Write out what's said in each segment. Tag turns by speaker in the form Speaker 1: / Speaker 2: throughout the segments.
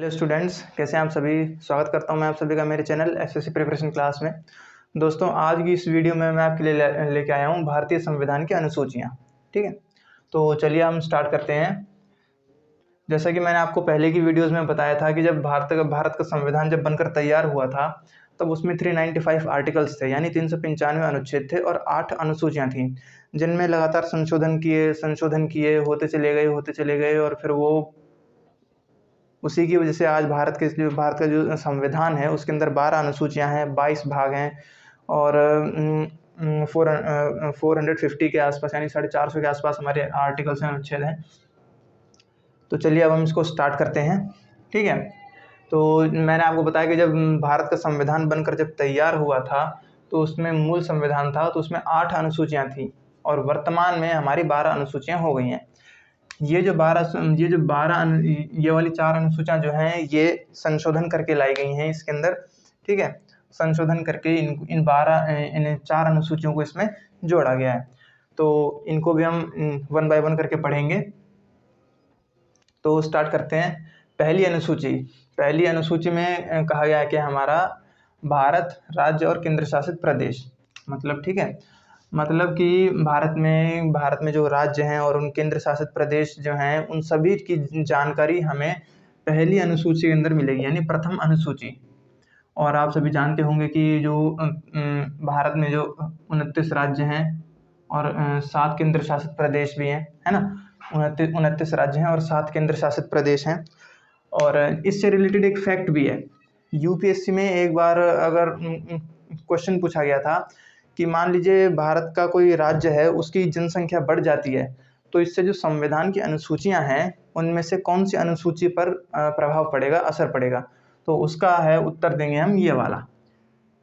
Speaker 1: Hello students, कैसे हैं आप सभी। स्वागत करता हूं मैं आप सभी का मेरे चैनल एसएससी प्रिपरेशन क्लास में। दोस्तों, आज की इस वीडियो में मैं आपके लिए लेके आया हूं भारतीय संविधान की अनुसूचियां। ठीक है, तो चलिए हम स्टार्ट करते हैं। जैसा कि मैंने आपको पहले की वीडियोज़ में बताया था कि जब भारत का संविधान जब बनकर तैयार हुआ था तब उसमें 395 आर्टिकल्स थे, यानी 395 अनुच्छेद थे और 8 अनुसूचियाँ थीं, जिनमें लगातार संशोधन किए होते चले गए और फिर वो उसी की वजह से आज भारत का जो संविधान है उसके अंदर 12 अनुसूचियाँ हैं, 22 भाग हैं और 450 के आसपास यानी 450 के आसपास हमारे आर्टिकल्स हैं, अनुच्छेद हैं। तो चलिए अब हम इसको स्टार्ट करते हैं। ठीक है, तो मैंने आपको बताया कि जब भारत का संविधान बनकर जब तैयार हुआ था तो उसमें मूल संविधान था, तो उसमें 8 अनुसूचियाँ थीं और वर्तमान में हमारी 12 अनुसूचियाँ हो गई हैं। ये जो 12 ये वाली 4 अनुसूचियाँ जो हैं ये संशोधन करके लाई गई हैं इसके अंदर। ठीक है, संशोधन करके इन 4 अनुसूचियों को इसमें जोड़ा गया है। तो इनको भी हम 1 बाय 1 करके पढ़ेंगे। तो स्टार्ट करते हैं। पहली अनुसूची में कहा गया है कि हमारा भारत राज्य और केंद्र शासित प्रदेश, मतलब ठीक है, मतलब कि भारत में जो राज्य हैं और उन केंद्र शासित प्रदेश जो हैं उन सभी की जानकारी हमें पहली अनुसूची के अंदर मिलेगी, यानी प्रथम अनुसूची। और आप सभी जानते होंगे कि जो भारत में जो 29 राज्य हैं और 7 केंद्र शासित प्रदेश भी हैं, है ना। 29 राज्य हैं और 7 केंद्र शासित प्रदेश हैं। और इससे रिलेटेड एक फैक्ट भी है। यूपीएससी में एक बार अगर क्वेश्चन पूछा गया था कि मान लीजिए भारत का कोई राज्य है, उसकी जनसंख्या बढ़ जाती है, तो इससे जो संविधान की अनुसूचियां हैं उनमें से कौन सी अनुसूची पर प्रभाव पड़ेगा, असर पड़ेगा। तो उसका है उत्तर देंगे हम ये वाला,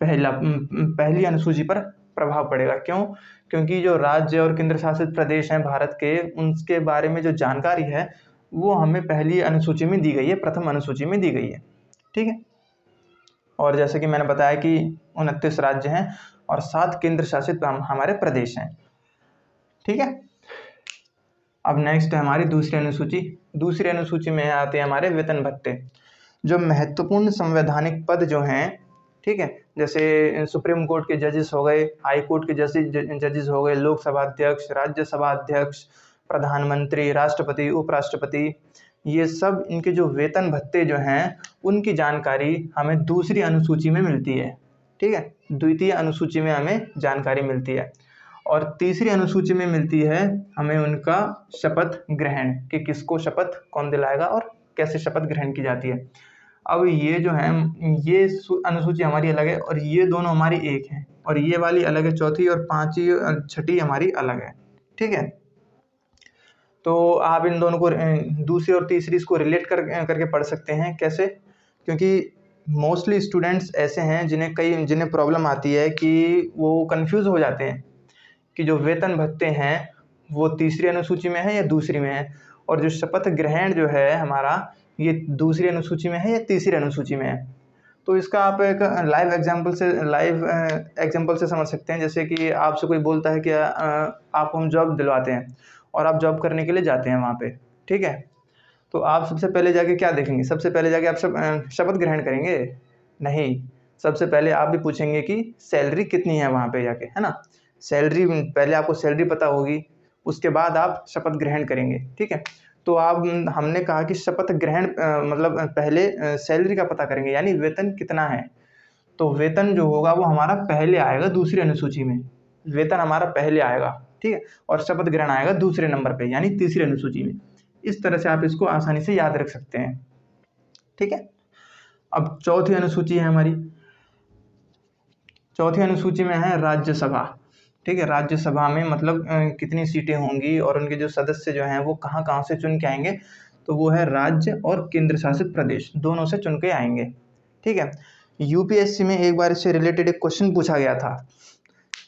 Speaker 1: पहली अनुसूची पर प्रभाव पड़ेगा। क्यों? क्योंकि जो राज्य और केंद्र शासित प्रदेश हैं भारत के, उनके बारे में जो जानकारी है वो हमें पहली अनुसूची में दी गई है, प्रथम अनुसूची में दी गई है। ठीक है, और जैसे कि मैंने बताया कि 29 राज्य हैं और 7 केंद्र शासित हमारे प्रदेश हैं। ठीक है, अब नेक्स्ट है हमारी दूसरी अनुसूची में आते हैं हमारे वेतन भत्ते। जो महत्वपूर्ण संवैधानिक पद जो हैं, ठीक है, जैसे सुप्रीम कोर्ट के जजेस हो गए, हाई कोर्ट के जजेस हो गए, लोकसभा अध्यक्ष, राज्यसभा अध्यक्ष, प्रधानमंत्री, राष्ट्रपति, उपराष्ट्रपति, ये सब इनके जो वेतन भत्ते जो हैं उनकी जानकारी हमें दूसरी अनुसूची में मिलती है। ठीक है, द्वितीय अनुसूची में हमें जानकारी मिलती है और तीसरी अनुसूची में मिलती है हमें उनका शपथ ग्रहण, कि किसको शपथ कौन दिलाएगा और कैसे शपथ ग्रहण की जाती है। अब ये जो है ये अनुसूची हमारी अलग है और ये दोनों हमारी एक है, और ये वाली अलग है, चौथी और पांचवी छठी हमारी अलग है। ठीक है, तो आप इन दोनों को दूसरी और तीसरी इसको रिलेट करके पढ़ सकते हैं। कैसे? क्योंकि मोस्टली स्टूडेंट्स ऐसे हैं जिन्हें प्रॉब्लम आती है कि वो कंफ्यूज हो जाते हैं कि जो वेतन भत्ते हैं वो तीसरी अनुसूची में है या दूसरी में है, और जो शपथ ग्रहण जो है हमारा ये दूसरी अनुसूची में है या तीसरी अनुसूची में है। तो इसका आप एक लाइव एग्जांपल से समझ सकते हैं। जैसे कि आपसे कोई बोलता है कि आपको हम जॉब दिलवाते हैं और आप जॉब करने के लिए जाते हैं वहाँ पे। ठीक है, तो आप सबसे पहले जाके क्या देखेंगे? सबसे पहले जाके आप शपथ ग्रहण करेंगे? नहीं, सबसे पहले आप भी पूछेंगे कि सैलरी कितनी है वहाँ पे जाके, है ना। सैलरी पहले आपको सैलरी पता होगी, उसके बाद आप शपथ ग्रहण करेंगे। ठीक है, तो हमने कहा कि शपथ ग्रहण मतलब पहले सैलरी का पता करेंगे, यानी वेतन कितना है। तो वेतन जो होगा वो हमारा पहले आएगा दूसरी अनुसूची में, वेतन हमारा पहले आएगा। ठीक है, और शपथ ग्रहण आएगा दूसरे नंबर पे, यानी तीसरी अनुसूची में। इस तरह से आप इसको आसानी से याद रख सकते हैं। ठीक है, अब चौथी अनुसूची है हमारी। चौथी अनुसूची में है राज्यसभा। ठीक है, राज्यसभा में मतलब कितनी सीटें होंगी और उनके जो सदस्य जो हैं वो कहाँ कहाँ से चुन के आएंगे। तो वो है राज्य और केंद्र शासित प्रदेश, दोनों से चुन के आएंगे। ठीक है, यूपीएससी में एक बार इससे रिलेटेड एक क्वेश्चन पूछा गया था।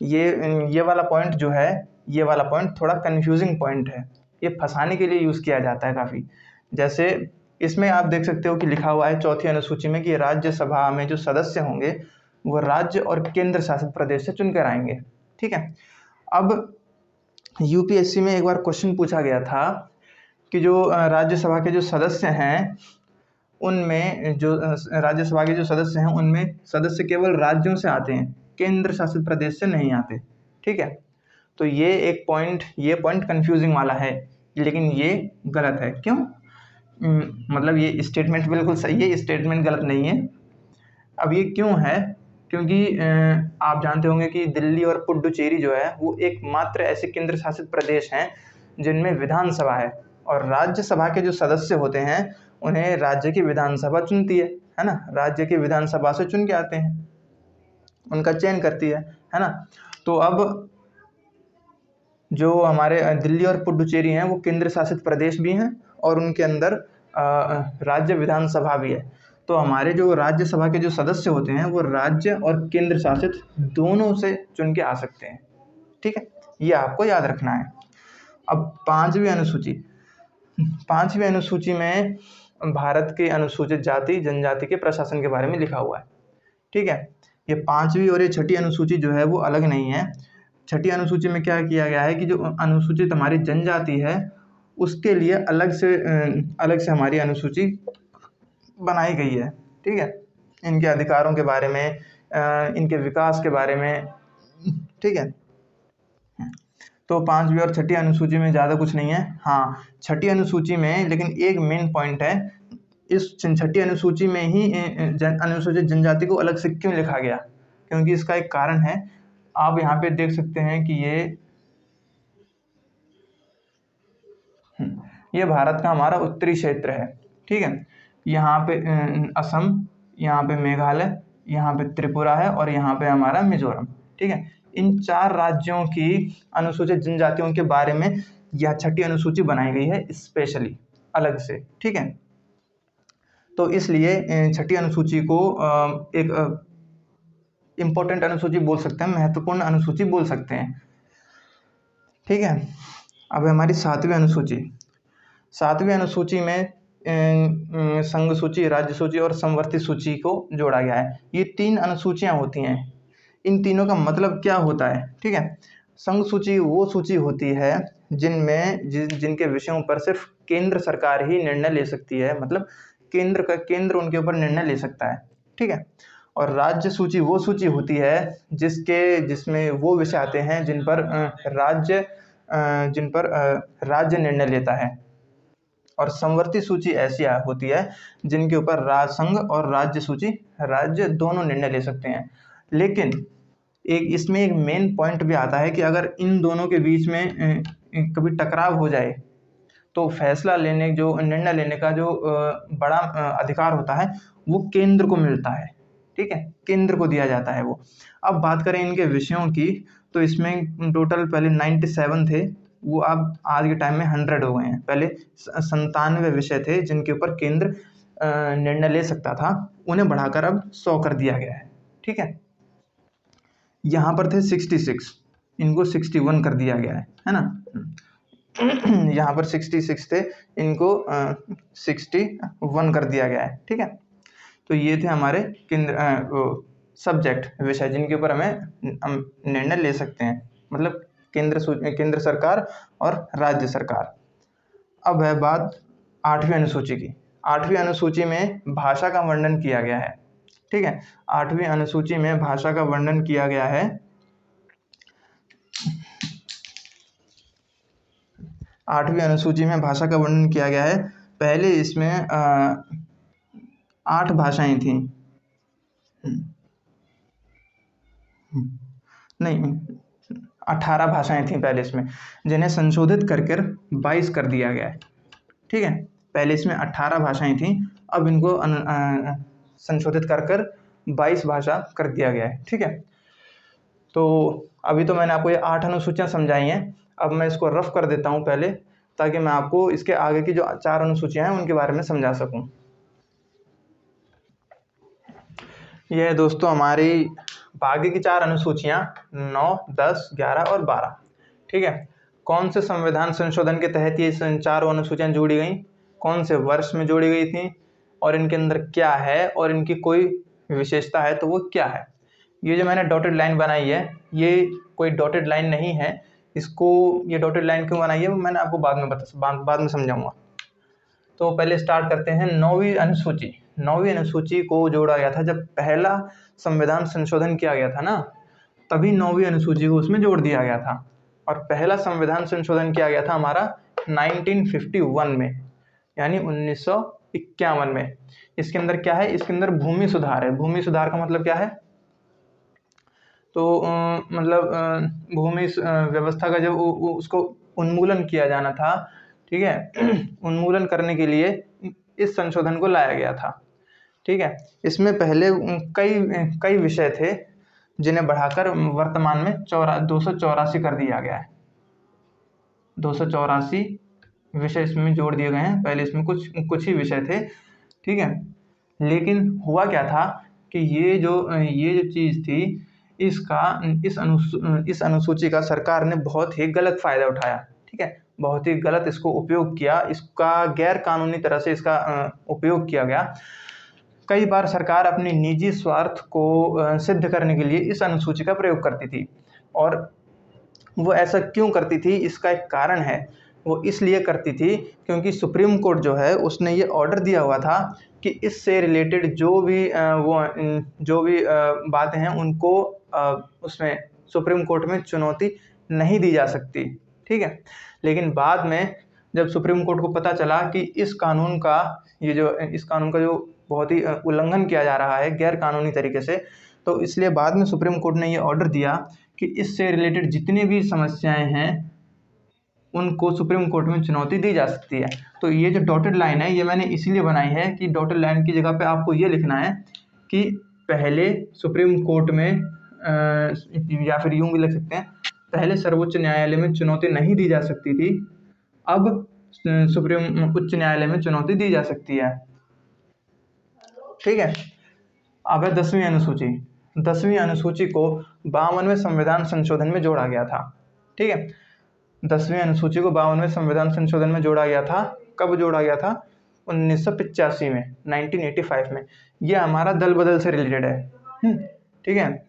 Speaker 1: ये वाला पॉइंट जो है, ये वाला पॉइंट थोड़ा कंफ्यूजिंग पॉइंट है, ये फंसाने के लिए यूज़ किया जाता है काफ़ी। जैसे इसमें आप देख सकते हो कि लिखा हुआ है चौथी अनुसूची में कि राज्यसभा में जो सदस्य होंगे वो राज्य और केंद्र शासित प्रदेश से चुनकर आएंगे। ठीक है, अब यूपीएससी में एक बार क्वेश्चन पूछा गया था कि जो राज्यसभा के जो सदस्य हैं उनमें जो राज्यसभा के जो सदस्य हैं उनमें सदस्य केवल राज्यों से आते हैं, केंद्र शासित प्रदेश से नहीं आते। ठीक है, तो ये पॉइंट कंफ्यूजिंग वाला है, लेकिन ये गलत है। क्यों? मतलब ये स्टेटमेंट बिल्कुल सही है, ये स्टेटमेंट गलत नहीं है। अब ये क्यों है? क्योंकि आप जानते होंगे कि दिल्ली और पुडुचेरी जो है वो एकमात्र ऐसे केंद्र शासित प्रदेश हैं जिनमें विधानसभा है, और राज्यसभा के जो सदस्य होते हैं उन्हें राज्य की विधानसभा चुनती है ना, राज्य की विधानसभा से चुन के आते हैं, उनका चयन करती है ना। तो अब जो हमारे दिल्ली और पुडुचेरी हैं वो केंद्र शासित प्रदेश भी हैं और उनके अंदर राज्य विधानसभा भी है। तो हमारे जो राज्यसभा के जो सदस्य होते हैं वो राज्य और केंद्र शासित दोनों से चुन के आ सकते हैं। ठीक है, ये आपको याद रखना है। अब पांचवी अनुसूची में भारत के अनुसूचित जाति जनजाति के प्रशासन के बारे में लिखा हुआ है। ठीक है, ये पांचवी और ये छठी अनुसूची जो है वो अलग नहीं है। छठी अनुसूची में क्या किया गया है कि जो अनुसूचित हमारी जनजाति है उसके लिए अलग से हमारी अनुसूची बनाई गई है। ठीक है, इनके अधिकारों के बारे में, इनके विकास के बारे में। ठीक है, तो पांचवी और छठी अनुसूची में ज़्यादा कुछ नहीं है। हाँ, छठी अनुसूची में लेकिन एक मेन पॉइंट है, इस छठी अनुसूची में ही अनुसूचित जनजाति को अलग से क्यों लिखा गया, क्योंकि इसका एक कारण है। आप यहाँ पे देख सकते हैं कि ये भारत का हमारा उत्तरी क्षेत्र है। ठीक है, यहाँ पे असम, यहाँ पे मेघालय, यहाँ पे त्रिपुरा है और यहाँ पे हमारा मिजोरम। ठीक है, इन 4 राज्यों की अनुसूचित जनजातियों के बारे में यह छठी अनुसूची बनाई गई है स्पेशली, अलग से। ठीक है, तो इसलिए छठी अनुसूची को एक इम्पोर्टेंट अनुसूची बोल सकते हैं, महत्वपूर्ण अनुसूची बोल सकते हैं। ठीक है, अब हमारी सातवीं अनुसूची में संघ सूची, राज्य सूची और समवर्ती सूची को जोड़ा गया है। ये 3 अनुसूचियां होती हैं। इन तीनों का मतलब क्या होता है? ठीक है, संघ सूची वो सूची होती है जिनके विषयों पर सिर्फ केंद्र सरकार ही निर्णय ले सकती है, मतलब केंद्र उनके ऊपर निर्णय ले सकता है। ठीक है, और राज्य सूची वो सूची होती है जिसमें वो विषय आते हैं जिन पर राज्य निर्णय लेता है, और समवर्ती सूची ऐसी होती है जिनके ऊपर संघ और राज्य दोनों निर्णय ले सकते हैं। लेकिन इसमें एक मेन पॉइंट भी आता है कि अगर इन दोनों के बीच में कभी टकराव हो जाए तो निर्णय लेने का जो बड़ा अधिकार होता है वो केंद्र को मिलता है। ठीक है, केंद्र को दिया जाता है वो। अब बात करें इनके विषयों की, तो इसमें टोटल पहले 97 थे, वो अब आज के टाइम में 100 हो गए हैं। पहले 97 विषय थे जिनके ऊपर केंद्र निर्णय ले सकता था, उन्हें बढ़ाकर अब 100 कर दिया गया है। ठीक है, यहाँ पर थे 66, इनको 61 कर दिया गया है ना। यहाँ पर 66 थे, इनको 61 कर दिया गया है। ठीक है, तो ये थे हमारे सब्जेक्ट, विषय जिनके ऊपर हम निर्णय ले सकते हैं, मतलब केंद्र सरकार और राज्य सरकार। अब है बात 8वीं अनुसूची की। 8वीं अनुसूची में भाषा का वर्णन किया गया है। ठीक है, 8वीं अनुसूची में भाषा का वर्णन किया गया है। 8वीं अनुसूची में भाषा का वर्णन किया गया है। पहले इसमें 8 भाषाएं थीं, नहीं 18 भाषाएं थीं पहले इसमें, जिन्हें संशोधित कर 22 कर दिया गया है। ठीक है, पहले इसमें 18 भाषाएं थीं, अब इनको संशोधित कर 22 भाषा कर दिया गया है। ठीक है, तो अभी तो मैंने आपको ये 8 अनुसूचियां समझाई हैं। अब मैं इसको रफ कर देता हूं पहले, ताकि मैं आपको इसके आगे की जो 4 अनुसूचियां हैं उनके बारे में समझा सकूं। यह दोस्तों हमारी बाकी की 4 अनुसूचियां 9, 10, 11 और 12। ठीक है, कौन से संविधान संशोधन के तहत ये 4 अनुसूचियां जोड़ी गई, कौन से वर्ष में जोड़ी गई थी, और इनके अंदर क्या है और इनकी कोई विशेषता है तो वो क्या है। ये जो मैंने डॉटेड लाइन बनाई है, ये कोई डॉटेड लाइन नहीं है। ये डॉटेड लाइन क्यों बनाई है वो मैंने आपको बाद में समझाऊंगा। तो पहले स्टार्ट करते हैं 9वीं अनुसूची। 9वीं अनुसूची को जोड़ा गया था जब पहला संविधान संशोधन किया गया था ना, तभी 9वीं अनुसूची को उसमें जोड़ दिया गया था। और पहला संविधान संशोधन किया गया था हमारा 1951 में, यानी 1951 में। इसके अंदर क्या है, इसके अंदर भूमि सुधार है। भूमि सुधार का मतलब क्या है, तो मतलब भूमि व्यवस्था का जब उसको उन्मूलन किया जाना था, ठीक है, उन्मूलन करने के लिए इस संशोधन को लाया गया था। ठीक है, इसमें पहले कई विषय थे जिन्हें बढ़ाकर वर्तमान में 284 कर दिया गया है। 284 विषय इसमें जोड़ दिए गए हैं। पहले इसमें कुछ ही विषय थे, ठीक है। लेकिन हुआ क्या था कि ये जो चीज़ थी, इस अनुसूची का सरकार ने बहुत ही गलत फ़ायदा उठाया। ठीक है, बहुत ही गलत इसको उपयोग किया, इसका गैर कानूनी तरह से इसका उपयोग किया गया। कई बार सरकार अपनी निजी स्वार्थ को सिद्ध करने के लिए इस अनुसूची का प्रयोग करती थी। और वो ऐसा क्यों करती थी, इसका एक कारण है। वो इसलिए करती थी क्योंकि सुप्रीम कोर्ट जो है उसने ये ऑर्डर दिया हुआ था कि इससे रिलेटेड जो भी बातें हैं उनको उसमें सुप्रीम कोर्ट में चुनौती नहीं दी जा सकती। ठीक है, लेकिन बाद में जब सुप्रीम कोर्ट को पता चला कि इस कानून का जो बहुत ही उल्लंघन किया जा रहा है गैर कानूनी तरीके से, तो इसलिए बाद में सुप्रीम कोर्ट ने ये ऑर्डर दिया कि इससे रिलेटेड जितनी भी समस्याएं हैं उनको सुप्रीम कोर्ट में चुनौती दी जा सकती है। तो ये जो डॉटेड लाइन है ये मैंने इसीलिए बनाई है कि डॉटेड लाइन की जगह पे आपको ये लिखना है कि पहले सुप्रीम कोर्ट में या फिर यूं भी लिख सकते हैं, पहले सर्वोच्च न्यायालय में चुनौती नहीं दी जा सकती थी, अब उच्च न्यायालय में चुनौती दी जा सकती है। ठीक है, अब है 10वीं अनुसूची। 10वीं अनुसूची को 52वें संविधान संशोधन में जोड़ा गया था। ठीक है, 10वीं अनुसूची को 52वें संविधान संशोधन में जोड़ा गया था। कब जोड़ा गया था, 1985 में, 1985 में। यह हमारा दल बदल से रिलेटेड है। ठीक है,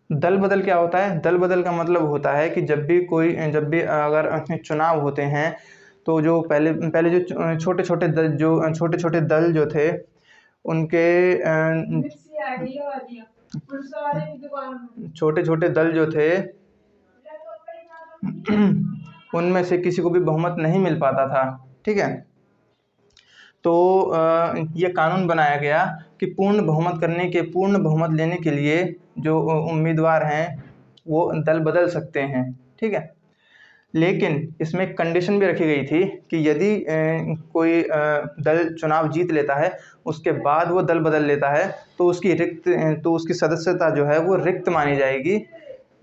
Speaker 1: दल बदल क्या होता है, दल बदल का मतलब होता है कि जब भी अगर चुनाव होते हैं तो जो पहले जो छोटे छोटे दल जो थे उनके छोटे छोटे दल जो थे उनमें से किसी को भी बहुमत नहीं मिल पाता था। ठीक है, तो ये कानून बनाया गया कि पूर्ण बहुमत लेने के लिए जो उम्मीदवार हैं वो दल बदल सकते हैं। ठीक है, लेकिन इसमें एक कंडीशन भी रखी गई थी कि यदि कोई दल चुनाव जीत लेता है उसके बाद वो दल बदल लेता है तो उसकी सदस्यता जो है वो रिक्त मानी जाएगी,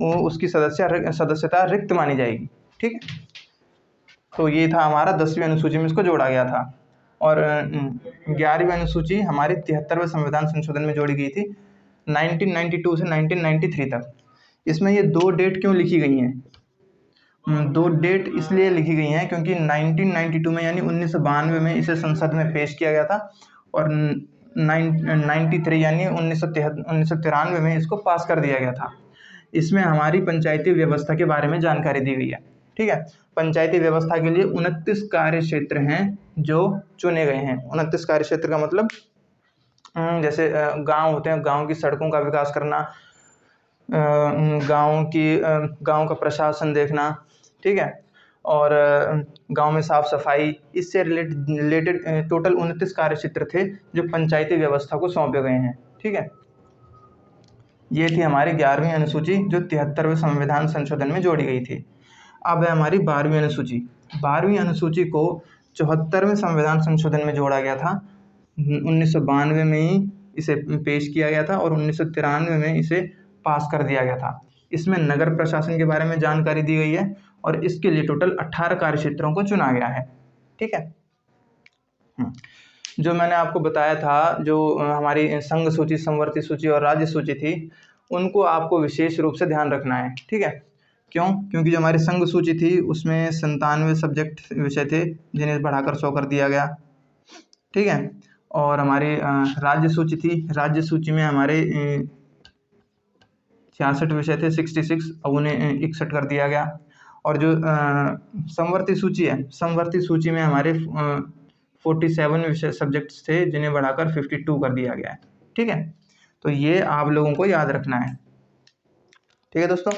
Speaker 1: उसकी सदस्यता रिक्त मानी जाएगी। ठीक है, तो ये था हमारा 10वीं अनुसूची में इसको जोड़ा गया था। और 11वीं अनुसूची हमारी 73वें संविधान संशोधन में जोड़ी गई थी 1992 से 1993 तक। इसमें ये 2 डेट क्यों लिखी गई हैं, 2 डेट इसलिए लिखी गई हैं क्योंकि 1992 में यानी 1992 में इसे संसद में पेश किया गया था और 93 यानी 1993 में इसको पास कर दिया गया था। इसमें हमारी पंचायती व्यवस्था के बारे में जानकारी दी गई है। ठीक है, पंचायती व्यवस्था के लिए 29 कार्य क्षेत्र हैं जो चुने गए हैं। 29 कार्य क्षेत्र का मतलब जैसे गांव होते हैं, गांव की सड़कों का विकास करना, गांव का प्रशासन देखना, ठीक है, और गांव में साफ सफाई, इससे रिलेटेड टोटल 29 कार्य क्षेत्र थे जो पंचायती व्यवस्था को सौंपे गए हैं। ठीक है, ये थी हमारी 11वीं अनुसूची जो 73वें संविधान संशोधन में जोड़ी गई थी। अब है हमारी 12वीं अनुसूची। 12वीं अनुसूची को 74वें संविधान संशोधन में जोड़ा गया था। 1992 में ही इसे पेश किया गया था और 1993 में इसे पास कर दिया गया था। इसमें नगर प्रशासन के बारे में जानकारी दी गई है और इसके लिए टोटल 18 कार्य क्षेत्रों को चुना गया है। ठीक है, जो मैंने आपको बताया था, जो हमारी संघ सूची, समवर्ती सूची और राज्य सूची थी, उनको आपको विशेष रूप से ध्यान रखना है। ठीक है, क्यों? क्योंकि जो हमारी संघ सूची थी उसमें 97 सब्जेक्ट विषय थे जिन्हें बढ़ाकर 100 कर दिया गया। ठीक है, और हमारी राज्य सूची थी, राज्य सूची में हमारे 66 विषय थे, 66, अब उन्हें 61 कर दिया गया। और जो समवर्ती सूची है, समवर्ती सूची में हमारे 47 विषय सब्जेक्ट्स थे जिन्हें बढ़ाकर 52 कर दिया गया है। ठीक है, तो ये आप लोगों को याद रखना है। ठीक है दोस्तों,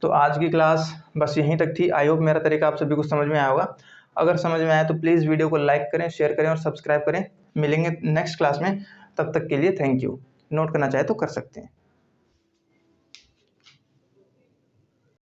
Speaker 1: तो आज की क्लास बस यहीं तक थी। आई होप मेरा तरीका आप सभी को समझ में आया होगा। अगर समझ में आया तो प्लीज़ वीडियो को लाइक करें, शेयर करें और सब्सक्राइब करें। मिलेंगे नेक्स्ट क्लास में, तब तक के लिए थैंक यू। नोट करना चाहे तो कर सकते हैं।